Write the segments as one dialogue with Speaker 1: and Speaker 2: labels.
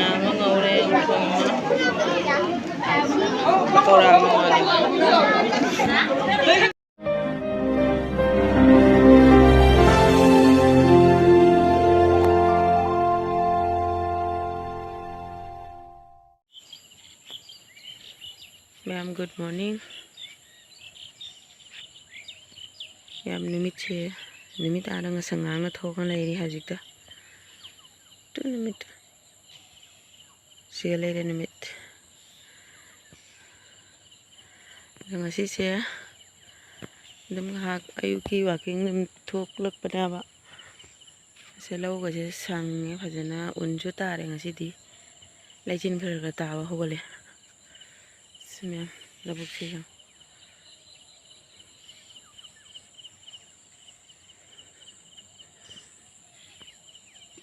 Speaker 1: ꯆꯅꯥ ꯑꯃ ꯉꯧꯔꯦ ꯎꯁꯣꯏ ꯑꯃ ꯄꯀꯧꯔꯥ ꯑꯃ ꯋꯥꯠꯂꯤ मैम गुड मॉर्निंग मैम नुमित आदा ngasang thokan leiri hajikta tu numit sia leire numit ngasi se dum hak ayuki walking dum thoklak panaba se lau ga je sange phajana unju tare ngasi di lejin khara tawa hogale ma'am लबुक से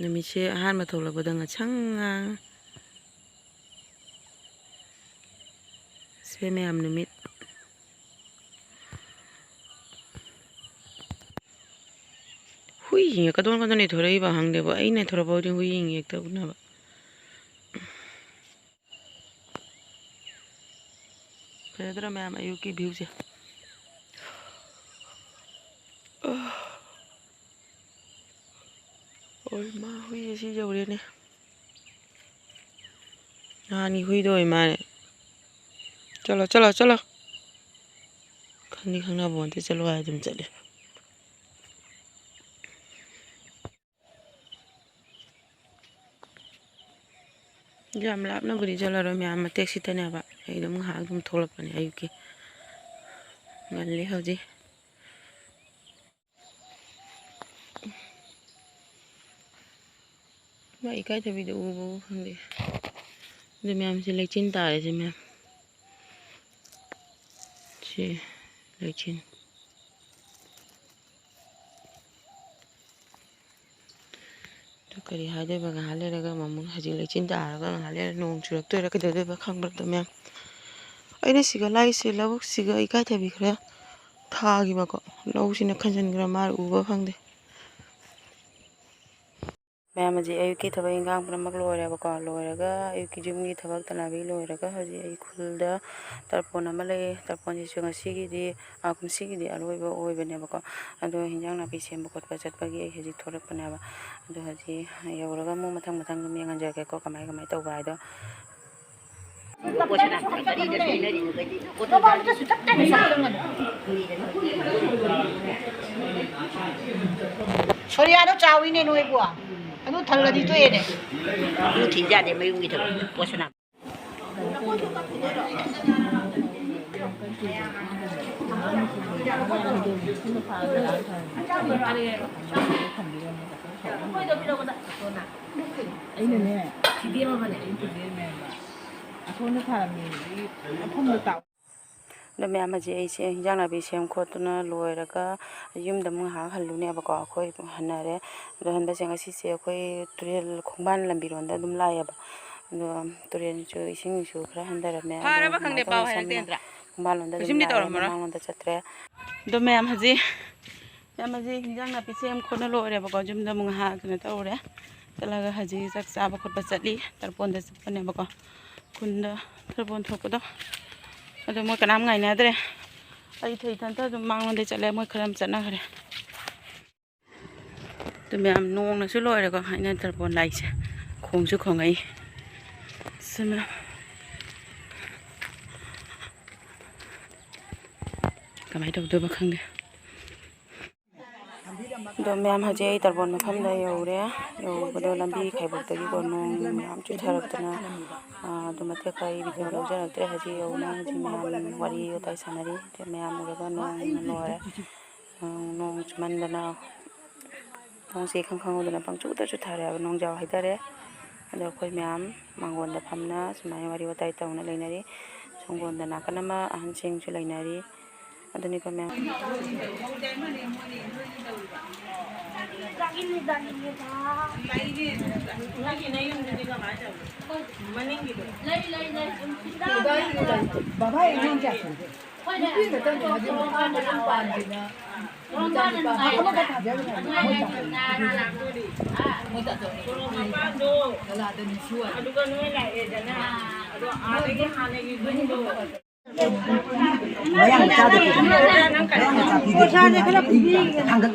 Speaker 1: नमिसे अहान थोलबदंग छंगा से ma'am Namit हुई कदोन कदोन थोरइबा हंगदेबो अइने थोरबौदि हुई एकता उनाबा फैदरा ma'am अयु की view से और माँ हुई ऐसी जौरे ने नानी हुई दो माने चलो चलो चलो खंदी खंगा बोलते चलो आए तुम चले जाम लापना बुरी चलो रो मैम टैक्सी तने बा एकदम हाँ एकदम थोड़ा पने अयु की गल्ले हौजी भाई काय थबी दो वो खंदे जे मैम से लेचिन तारे से मैम से लेचिन तो करी हादे बगा हाले रगा मम्मू हजी लेचिन तारगा हाले नोंग चुरक्तोरा कदोदे खंबरत मैम अइने सिगा लाई से लबुक सिगा इकाय थबी खरा थागी बको लौसिना खंजनग्रा मार उबा फंगदे मैम जी अयुकी थबक इंगांग पुनमक लोरेबको लोरगा अयुकी जुमगी थबक तनाबी लोरगा हजी अय खुलदा तरपोन अमा लay तरपोन जिसु ngasiगीदी कुमसिगीदी अरोइबा ओइबनेबको अदो हिंजांग नापी सेमबो खटपा चटपागी अय हजी थोरकपनेबा अदो हजी यौरगा मु मथंग मथंग मेंगंजगेको कमाय कमाय तौबा हाइदो
Speaker 2: 소리하러 짜위네 노이부아 아무 달라지 또 얘네
Speaker 3: 이거 진짜네 매운게 더 벗어나
Speaker 4: 이네네 디디에만 하네 디디에만 손을 사람이 폼을 따
Speaker 1: द मैम हजी ऐसे हिंजांग नाबी सेम खोतना लोरगा युमद मुंग हा हल्लुनेबको अखोय हनरे द हनबा सेंगसी से अखोय तुरेल खोंबान लंबिरोंदा दुम लायबा द तुरेल चो इसिंग सु खरा हंदरमे फारबा खंगदे पाव हायतेंद्रा खोंबालोंदा सिमदि तौरमरा मांगोंदा चत्रे द मैम हजी हिंजांग नाबी सेम खोना लोरेबको जुमद मुंग हा कने तौरे चलागा हजी चक चाबा खोटबा चली तरपोंदा चपनेबको खुंदा तरपोन थोपदो अदो मोय कनाम गायनाद्रे अई थई थंता दुम मांगलोंदे चले मोय खरम चनाखरे तो मैम नोंगनसु लोयरेको हाइना तरपोन लाइसे खोंसु खोंगई समा कमाय तौदोबा खंदे दो मैम हजे तरपोन मफमदा यौरे यौबदो लंबी खाइबोक्तगी को नोंग मैम चुथरक्तना दो मथे खाई वीडियो लौजरक्तरे हजी यौना हजी मैम वारी उताई सानरी ते मैम उरगा नोंग लोरे नोंग चमनदना नोंग से खंखंगोदना पंगचुता चुथारे अब नोंग जाव हाइदारे अदो खोय मैम मांगोंदा फमना सुमाय वारी उताई तौना लेनरी संगोंदा नाकनमा अहनसिंगसु लेनरी अदनी को मैम
Speaker 4: बाबा एग्जाम क्या सुनते नहीं बेटा मुझे मकान में पान देना apa kata dia mau tak kalau ada nisuan aduh kan nak jana aduh ada ke hane ki bundo bayang cade ko cade kala hanggal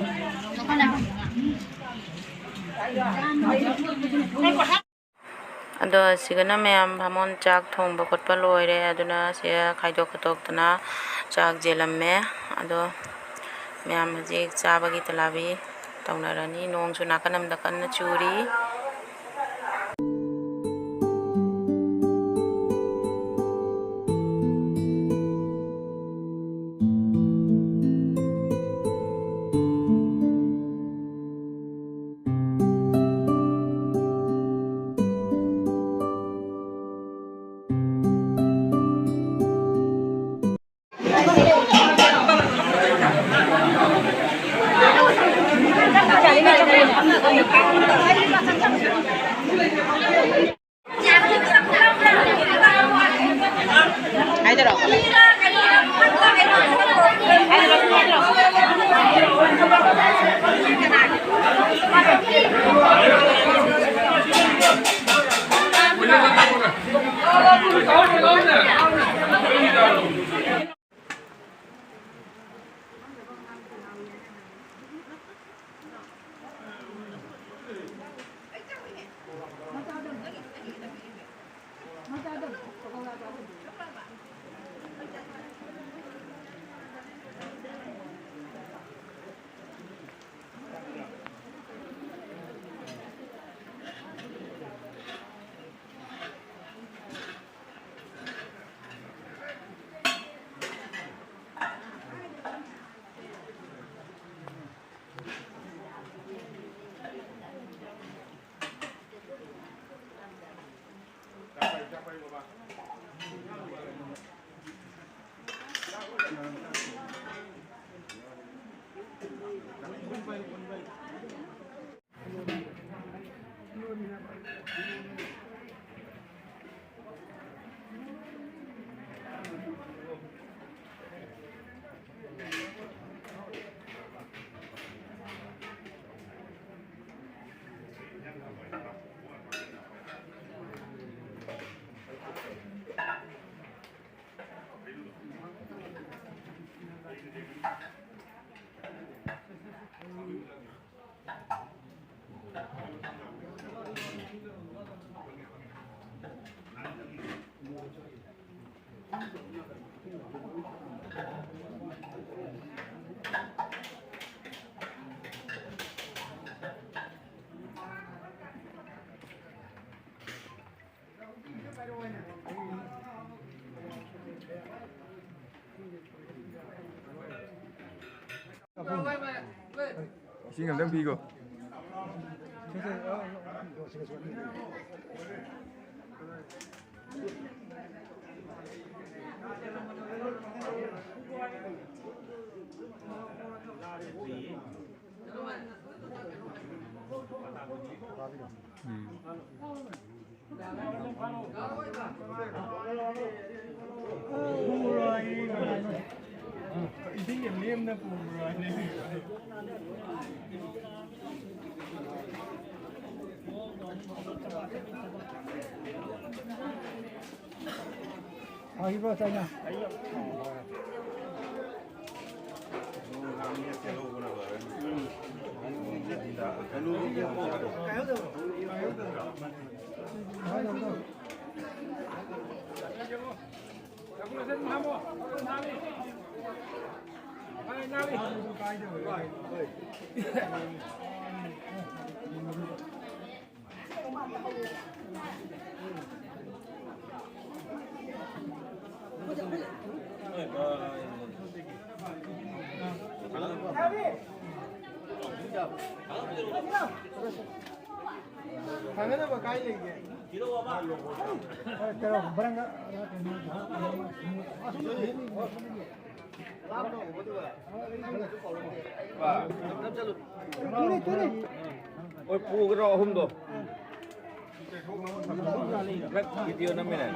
Speaker 1: ꯑꯗꯣ ꯁꯤꯒꯅ ꯃꯌꯥꯝ ꯕꯥꯃꯣꯟ ꯆꯥꯛ ꯊꯣꯡꯕ ꯈꯣꯠꯄ ꯂꯣꯏꯔꯦ ꯑꯗꯨꯅ ꯁꯤ ꯈꯥꯏꯗꯣꯛ ꯈꯣꯠꯇꯣꯛꯇꯅ ꯆꯥꯛ ꯌꯦꯜꯂꯝꯃꯦ ꯑꯗꯣ ꯃꯌꯥꯝ ꯍꯧꯖꯤꯛ ꯆꯥꯕꯒꯤ ꯇꯂꯥꯕꯤ ꯇꯧꯅꯔꯅꯤ ꯅꯣꯡꯁꯨ ꯅꯥꯀꯟ ꯑꯃꯗ ꯀꯟꯅ ꯆꯨꯔꯤ
Speaker 5: Xin cảm ơn Pico. Ý nghiệm liêm nó phù rồi nên
Speaker 6: 이거 짜냐?
Speaker 5: Tangan apa kali lagi?
Speaker 6: Kalau barang ôi pu cái rau hôm đó. Rất video năm mươi này.